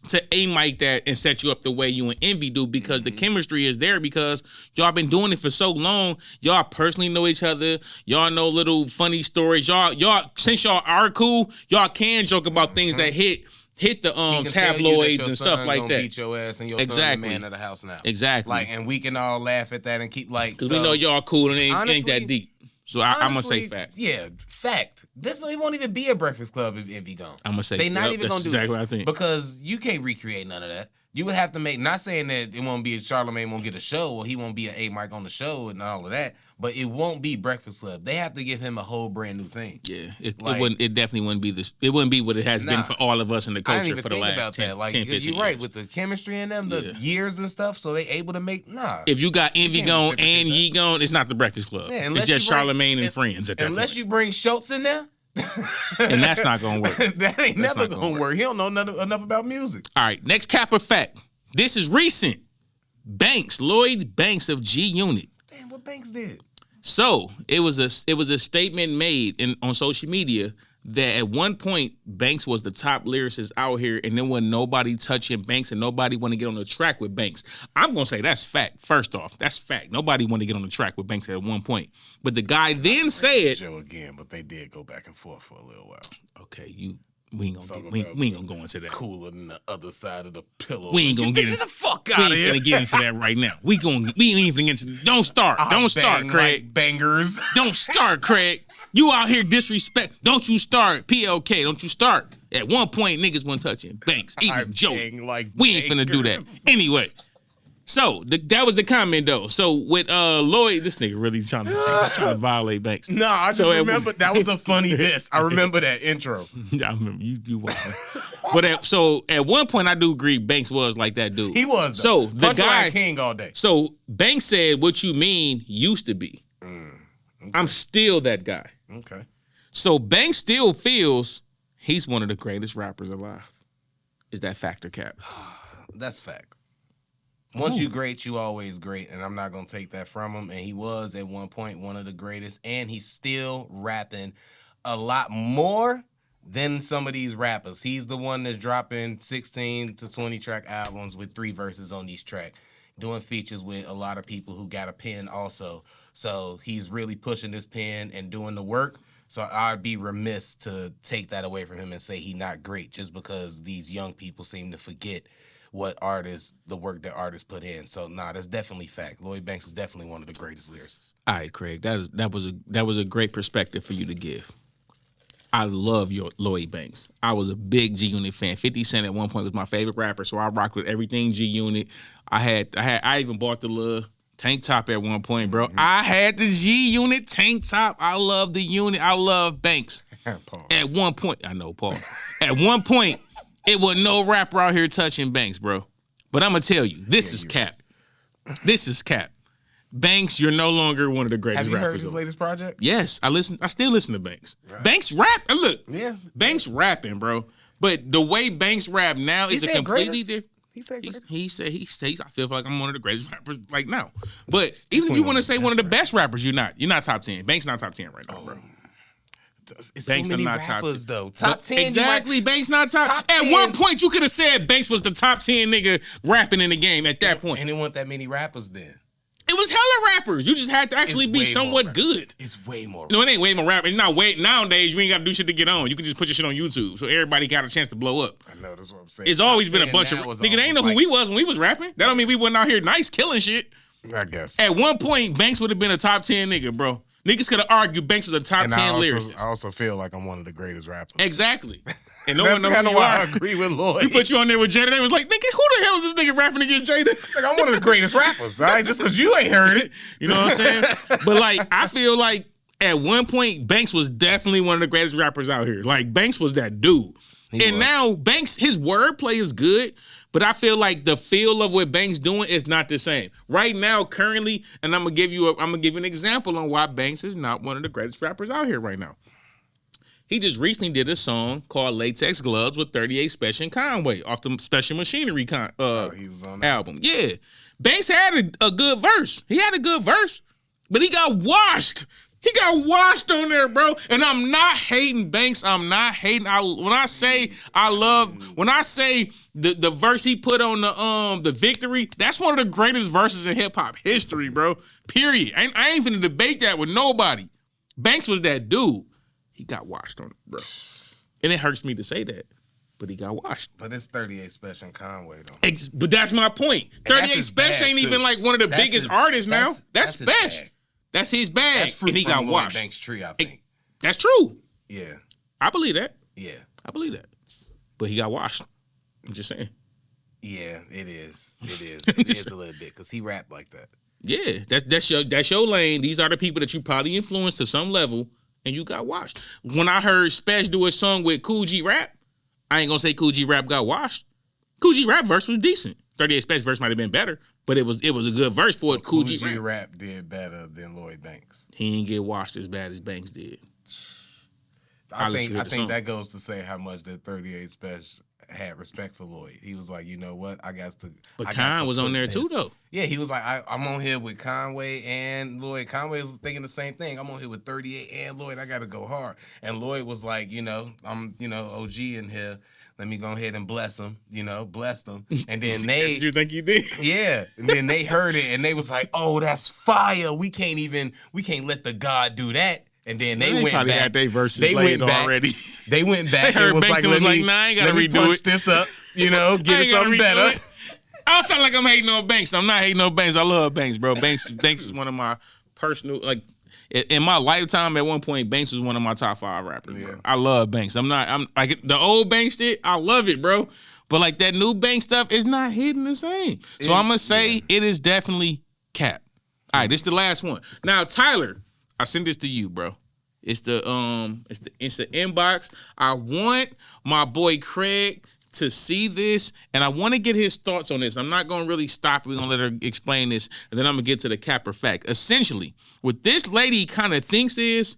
to aim like that and set you up the way you and Envy do because the chemistry is there because y'all been doing it for so long. Y'all personally know each other. Y'all know little funny stories. Y'all since y'all are cool, y'all can joke about things that hit the tabloids and stuff like that. Beat your ass and your son the man of the house now. Exactly. Like, and we can all laugh at that and keep like because we know y'all cool and it ain't that deep. So I'm gonna say fact. Yeah, fact. This won't even be a Breakfast Club if Envy gone. I'm gonna say they not even gonna do exactly it what I think because you can't recreate none of that. You would have to make. Not saying that it won't be Charlamagne won't get a show or he won't be an A Mike on the show and all of that, but it won't be Breakfast Club. They have to give him a whole brand new thing. Yeah, it wouldn't. It definitely wouldn't be this. It wouldn't be what it has been for all of us in the culture for the last 10, 15 years. You're right with the chemistry in them, the years and stuff. So they able to make If you got Envy gone and Ye gone, it's not the Breakfast Club. Yeah, it's just Charlamagne and friends at that unless point. you bring Schultz in there. And that's not gonna work. That ain't never gonna work. He don't know enough about music. All right, next cap or fact. This is recent. Banks, Lloyd Banks of G Unit. Damn, what Banks did? So it was a statement made on social media that at one point Banks was the top lyricist out here, and then when nobody touching Banks and nobody want to get on the track with Banks. I'm gonna say that's fact. First off, that's fact. Nobody want to get on the track with Banks at one point. But the guy then said, Joe again, but they did go back and forth for a little while. Okay, we ain't gonna go into that. Cooler than the other side of the pillow. We ain't gonna get into the fuck out of here. We ain't gonna get into that right now. We ain't even get into. Don't start, Craig. Like bangers. Don't start, Craig. You out here disrespect. Don't you start, PLK. Don't you start. At one point, niggas wasn't touching Banks, even Joe. Like we ain't finna do that anyway. So that was the comment though. So with Lloyd, this nigga really trying to violate Banks. No, I just remember that was a funny diss. I remember that intro. I remember you watching. But at one point, I do agree Banks was like that dude. He was. Though. So the guy king all day. So Banks said, "What you mean used to be? Okay. I'm still that guy." Okay. So Banks still feels he's one of the greatest rappers alive. Is that fact or cap? That's fact. Once you great, you always great, and I'm not gonna take that from him. And he was at one point one of the greatest, and he's still rapping a lot more than some of these rappers. He's the one that's dropping 16 to 20 track albums with 3 verses on each track, doing features with a lot of people who got a pen also. So he's really pushing this pen and doing the work. So I'd be remiss to take that away from him and say he's not great just because these young people seem to forget the work that artists put in. So that's definitely fact. Lloyd Banks is definitely one of the greatest lyricists. All right, Craig, that was a great perspective for you to give. I love your Lloyd Banks. I was a big G Unit fan. 50 Cent at one point was my favorite rapper, so I rocked with everything G Unit. I even bought the little tank top at one point, bro. Mm-hmm. I had the G Unit tank top. I love the unit. I love Banks. Paul. At one point, I know Paul. At one point, it was no rapper out here touching Banks, bro. But I'm gonna tell you, this is cap. This is cap. Banks, you're no longer one of the greatest rappers. Have you heard his latest project? Yes, I still listen to Banks. Right. Banks rap. And look, Banks rapping, bro. But the way Banks rap now is a completely different. He said. I feel like I'm one of the greatest rappers like now. But even if you want to say one of the best rappers, you're not top 10. Banks not top 10 right now, bro. It's Banks so many not rappers, top 10. though. Top 10. Exactly. Banks not top 10. At one point, you could have said Banks was the top 10 nigga rapping in the game at that point. And it wasn't that many rappers then. It was hella rappers. You just had to actually be somewhat good. It's way more. No, it ain't way more rappers. It's not way. Nowadays, you ain't got to do shit to get on. You can just put your shit on YouTube, so everybody got a chance to blow up. I know, that's what I'm saying. It's always been a bunch of nigga. They ain't know who we was when we was rapping. That don't mean we wasn't out here nice killing shit. I guess. At one point, Banks would have been a top 10 nigga, bro. Niggas could have argued Banks was a top 10 lyricist. I also feel like I'm one of the greatest rappers. Exactly. And no That's one knows kind of who why you I agree with Lloyd. We put you on there with Jada. They was like, nigga, who the hell is this nigga rapping against Jada? Like, I'm one of the greatest rappers, all right? Just because you ain't heard it. You know what I'm saying? But, like, I feel like at one point, Banks was definitely one of the greatest rappers out here. Like, Banks was that dude. Now, Banks, his wordplay is good, but I feel like the feel of what Banks doing is not the same. Right now, currently, and I'm gonna give you an example on why Banks is not one of the greatest rappers out here right now. He just recently did a song called Latex Gloves with 38 Special and Conway off the Special Machinery he was on that album. Yeah. Banks had a good verse. He had a good verse, but he got washed He got washed on there, bro. And I'm not hating Banks. I'm not hating. When I say the verse he put on the victory, that's one of the greatest verses in hip hop history, bro. Period. I ain't finna debate that with nobody. Banks was that dude. He got washed on it, bro. And it hurts me to say that, but he got washed. But it's 38 Special and Conway, though. But that's my point. 38 Special ain't even like one of the biggest artists now. That's Special. That's his bag. That's fruit and he from got Lloyd washed. Banks' tree, I think. That's true. Yeah. I believe that. Yeah. I believe that. But he got washed. I'm just saying. Yeah, it is. It is. It is a little bit because he rapped like that. Yeah, that's your lane. These are the people that you probably influenced to some level, and you got washed. When I heard Spesh do a song with Cool G Rap, I ain't gonna say Cool G Rap got washed. Cool G Rap verse was decent. 38 Spesh verse might have been better, but it was a good verse for Cool G Rap did better than Lloyd Banks. He didn't get washed as bad as Banks did. I think that goes to say how much that 38 Spesh had respect for Lloyd. He was like, you know what, I got to. But Con was on there too, though. Yeah, he was like, I'm on here with Conway and Lloyd. Conway was thinking the same thing. I'm on here with 38 and Lloyd. I got to go hard. And Lloyd was like, I'm, OG in here. Let me go ahead and bless them, bless them. And then they... Did you think you did? Yeah. And then they heard it and they was like, oh, that's fire. We can't let the God do that. And then they went back. Had their verses laid already. They went back. They heard and was Banks like, was like, nah, I ain't got to redo punch this up, get us something better. I don't sound like I'm hating on Banks. I'm not hating on Banks. I love Banks, bro. Banks is one of my personal, like, in my lifetime, at one point, Banks was one of my top 5 rappers, bro. I love Banks. I'm like, the old Banks shit, I love it, bro. But like that new Banks stuff is not hitting the same. So I'm gonna say it is definitely cap. All right, this is the last one. Now, Tyler, I sent this to you, bro. It's the inbox. I want my boy Craig to see this, and I want to get his thoughts on this. I'm not going to really stop. We're going to let her explain this, and then I'm going to get to the cap or fact. Essentially, what this lady kind of thinks is,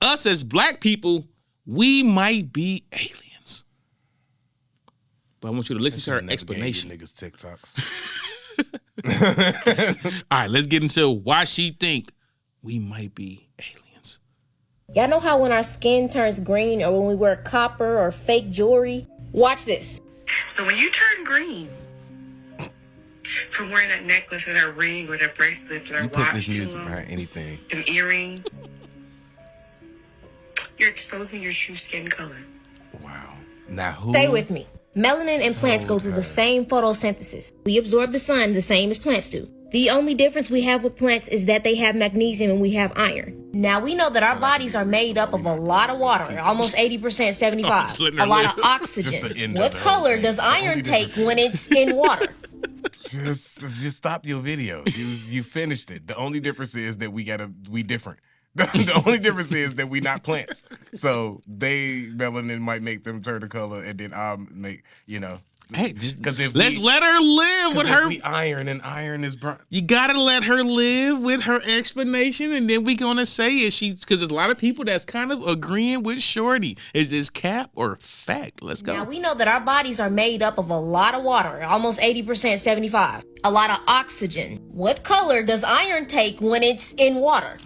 us as black people, we might be aliens. But I want you to listen to her explanation. Niggas TikToks. All right, let's get into why she think we might be aliens. Y'all know how when our skin turns green or when we wear copper or fake jewelry? Watch this. So when you turn green from wearing that necklace or that ring or that bracelet or that put watch this to music behind anything. them earrings, you're exposing your true skin color. Wow. Now who? Stay with me. Melanin and plants go through the same photosynthesis. We absorb the sun the same as plants do. The only difference we have with plants is that they have magnesium and we have iron. Now, we know that our bodies are made up of a lot of water, almost 80%, 75. A lot of oxygen. What color does iron take when it's in water? Just stop your video. You finished it. The only difference is that we different. The only difference is that we not plants. So melanin might make them turn the color, and then I'll make, Hey, let's let her live with her. We iron, and iron is brown. You gotta let her live with her explanation, and then we gonna say is because there's a lot of people that's kind of agreeing with Shorty. Is this cap or fact? Let's go. Now we know that our bodies are made up of a lot of water, almost 80%, 75. A lot of oxygen. What color does iron take when it's in water?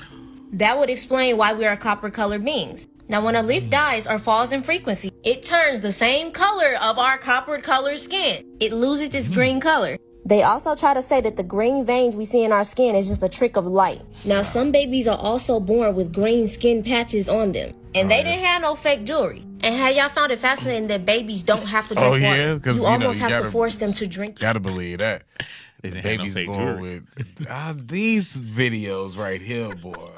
That would explain why we are copper-colored beings. Now, when a leaf dies or falls in frequency, it turns the same color of our copper-colored skin. It loses its green color. They also try to say that the green veins we see in our skin is just a trick of light. Now, some babies are also born with green skin patches on them. And they didn't have no fake jewelry. And have y'all found it fascinating that babies don't have to drink water? Because you almost have to force them to drink. Gotta believe that. Babies born with these videos right here, boy.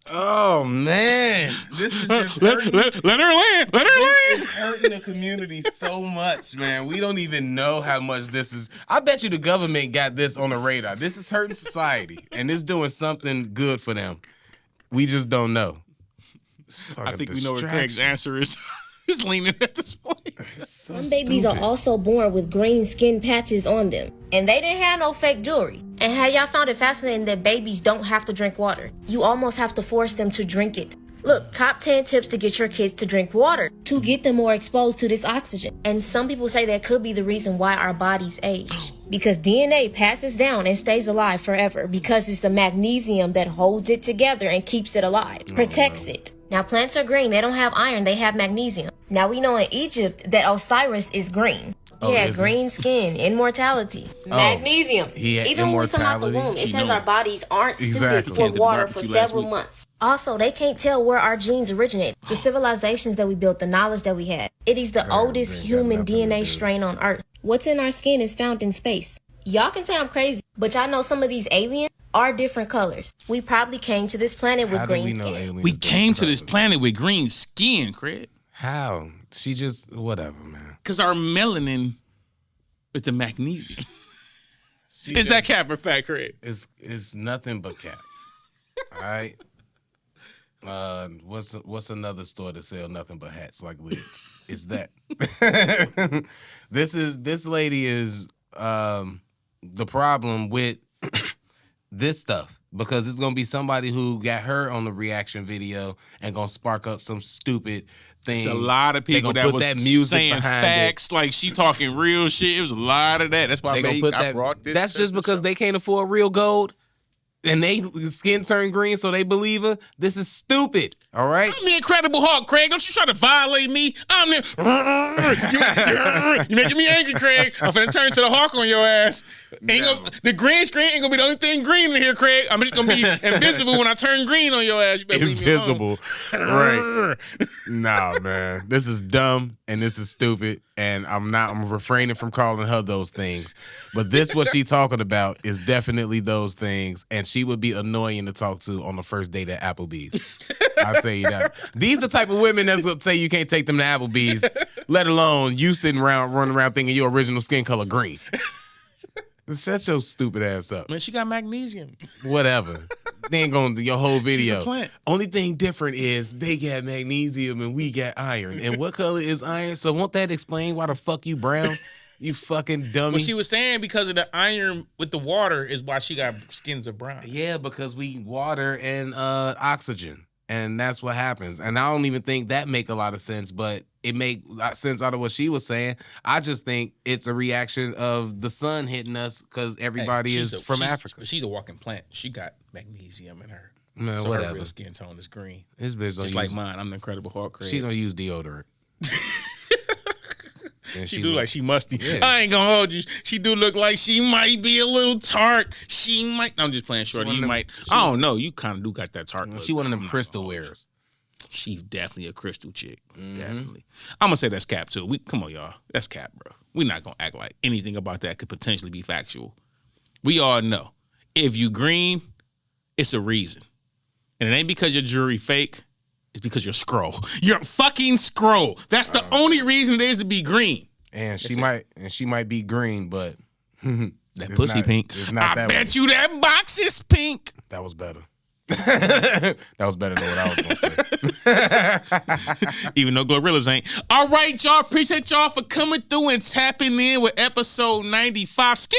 Oh man, this is just let her land. Let her land. This is hurting the community so much, man. We don't even know how much this is. I bet you the government got this on the radar. This is hurting society, and it's doing something good for them. We just don't know. I think we know what Craig's answer is. He's leaning at this point. Some babies are also born with green skin patches on them. And they didn't have no fake jewelry. And have y'all found it fascinating that babies don't have to drink water? You almost have to force them to drink it. Look, top 10 tips to get your kids to drink water, to get them more exposed to this oxygen. And some people say that could be the reason why our bodies age. because DNA passes down and stays alive forever because it's the magnesium that holds it together and keeps it alive, protects it. Now, plants are green. They don't have iron. They have magnesium. Now, we know in Egypt that Osiris is green. He had green skin, immortality, magnesium. Even when we come out the womb, it says our bodies aren't suited for water for several months. Also, they can't tell where our genes originate. The civilizations that we built, the knowledge that we had. It is the oldest human DNA strain on Earth. What's in our skin is found in space. Y'all can say I'm crazy, but y'all know some of these aliens are different colors. We probably came to this planet with green skin. We came to this planet with green skin, Craig. How? She just, whatever, man. Because our melanin with the magnesium. Is that cap or fact, Craig? It's nothing but cap. All right? What's another store that sell nothing but hats like lids? It's that. This lady is the problem with this stuff, because it's gonna be somebody who got her on the reaction video and gonna spark up some stupid thing. There's a lot of people that was saying facts, like she talking real shit. It was a lot of that. That's why I brought this. That's just because they can't afford real gold. And they skin turned green, so they believe her. This is stupid. All right. I'm the Incredible Hulk, Craig. Don't you try to violate me. I'm the. You making me angry, Craig. I'm finna turn to the Hulk on your ass. The green screen ain't gonna be the only thing green in here, Craig. I'm just gonna be invisible when I turn green on your ass. You better invisible, right? Nah, man. This is dumb and this is stupid, and I'm refraining from calling her those things. But this, what she talking about, is definitely those things, and she would be annoying to talk to on the first date at Applebee's. I'll tell you that. These the type of women that's gonna say you can't take them to Applebee's, let alone you sitting around running around thinking your original skin color green. Shut your stupid ass up. Man, she got magnesium. Whatever. They ain't gonna do your whole video. She's a plant. Only thing different is they got magnesium and we got iron. And what color is iron? So won't that explain why the fuck you brown? You fucking dummy. Well, she was saying because of the iron with the water is why she got skins of brown. Yeah, because we water and oxygen. And that's what happens. And I don't even think that make a lot of sense, but it make sense out of what she was saying. I just think it's a reaction of the sun hitting us because everybody is from Africa. She's a walking plant. She got magnesium in her. Man, so whatever. her real skin tone is green. This bitch just like mine. I'm the Incredible Hulk, Craig. She don't use deodorant. She do like she musty. Yeah. I ain't gonna hold you. She do look like she might be a little tart. She might. I'm just playing shorty. You might. I don't know. You kind of do got that tart. She one of them crystal wearers. She's definitely a crystal chick. Mm-hmm. Definitely. I'm gonna say that's cap too. Come on, y'all. That's cap, bro. We're not gonna act like anything about that could potentially be factual. We all know if you green, it's a reason, and it ain't because your jewelry fake. It's because you're scroll. You're a fucking scroll. That's the only reason it is to be green. And she might be green, but that pussy pink. I bet you that box is pink. That was better. That was better than what I was gonna say. Even though Gorillas ain't. All right, y'all. Appreciate y'all for coming through and tapping in with episode 95. Ski.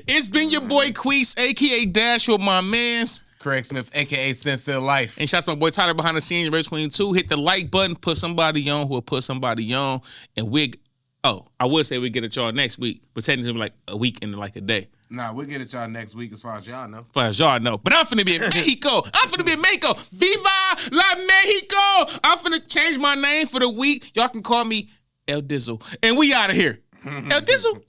It's been your boy Queese, aka Dash, with my mans. Craig Smith, a.k.a. Sense Life. And shouts to my boy Tyler behind the scenes, Red 22. Hit the like button, put somebody on who will put somebody on. And I would say we get at y'all next week, but technically like a week and like a day. Nah, we'll get at y'all next week as far as y'all know. But I'm finna be in Mexico. Viva la Mexico. I'm finna change my name for the week. Y'all can call me El Dizzle. And we out of here. El Dizzle.